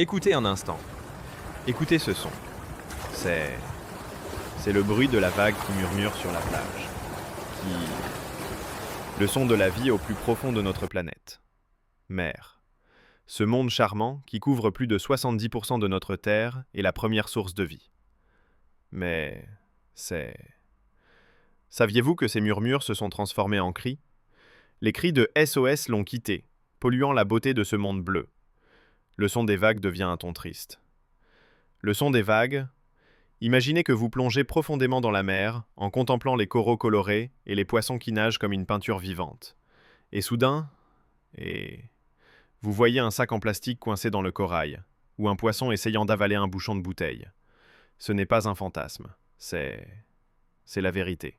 Écoutez un instant. Écoutez ce son. C'est... C'est le bruit de la vague qui murmure sur la plage. Le son de la vie au plus profond de notre planète. Mer. Ce monde charmant qui couvre plus de 70% de notre Terre est la première source de vie. Mais... c'est... Saviez-vous que ces murmures se sont transformés en cris? Les cris de SOS l'ont quitté, polluant la beauté de ce monde bleu. Le son des vagues devient un ton triste. Le son des vagues. Imaginez que vous plongez profondément dans la mer, en contemplant les coraux colorés et les poissons qui nagent comme une peinture vivante. Et soudain, vous voyez un sac en plastique coincé dans le corail, ou un poisson essayant d'avaler un bouchon de bouteille. Ce n'est pas un fantasme, c'est la vérité.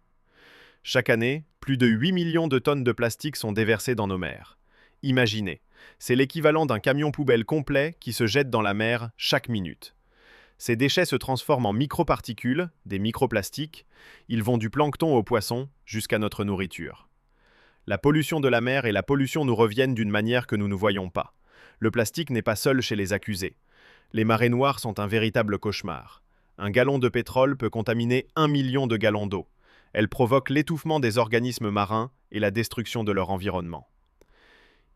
Chaque année, plus de 8 millions de tonnes de plastique sont déversées dans nos mers. Imaginez, c'est l'équivalent d'un camion poubelle complet qui se jette dans la mer chaque minute. Ces déchets se transforment en microparticules, des microplastiques. Ils vont du plancton aux poissons jusqu'à notre nourriture. La pollution de la mer et la pollution nous reviennent d'une manière que nous ne voyons pas. Le plastique n'est pas seul chez les accusés. Les marées noires sont un véritable cauchemar. Un gallon de pétrole peut contaminer 1 million de gallons d'eau. Elle provoque l'étouffement des organismes marins et la destruction de leur environnement.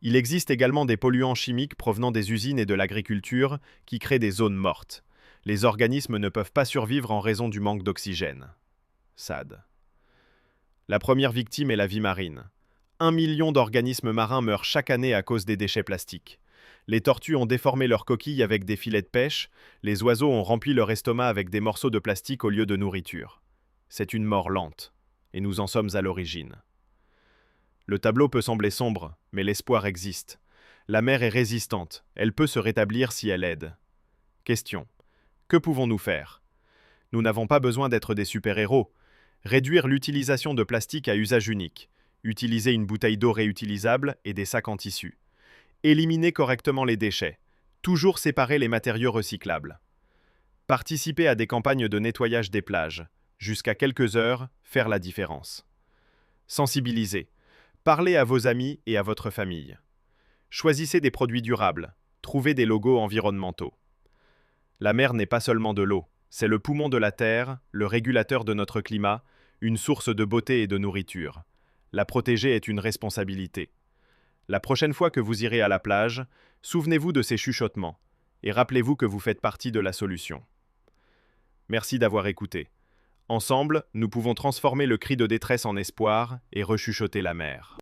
Il existe également des polluants chimiques provenant des usines et de l'agriculture qui créent des zones mortes. Les organismes ne peuvent pas survivre en raison du manque d'oxygène. SAD. La première victime est la vie marine. 1 million d'organismes marins meurent chaque année à cause des déchets plastiques. Les tortues ont déformé leurs coquilles avec des filets de pêche, les oiseaux ont rempli leur estomac avec des morceaux de plastique au lieu de nourriture. C'est une mort lente, et nous en sommes à l'origine. Le tableau peut sembler sombre, mais l'espoir existe. La mer est résistante, elle peut se rétablir si elle aide. Question. Que pouvons-nous faire? Nous n'avons pas besoin d'être des super-héros. Réduire l'utilisation de plastique à usage unique. Utiliser une bouteille d'eau réutilisable et des sacs en tissu. Éliminer correctement les déchets. Toujours séparer les matériaux recyclables. Participer à des campagnes de nettoyage des plages. Jusqu'à quelques heures, faire la différence. Sensibiliser. Parlez à vos amis et à votre famille. Choisissez des produits durables. Trouvez des logos environnementaux. La mer n'est pas seulement de l'eau, c'est le poumon de la Terre, le régulateur de notre climat, une source de beauté et de nourriture. La protéger est une responsabilité. La prochaine fois que vous irez à la plage, souvenez-vous de ces chuchotements et rappelez-vous que vous faites partie de la solution. Merci d'avoir écouté. Ensemble, nous pouvons transformer le cri de détresse en espoir et rechuchoter la mer.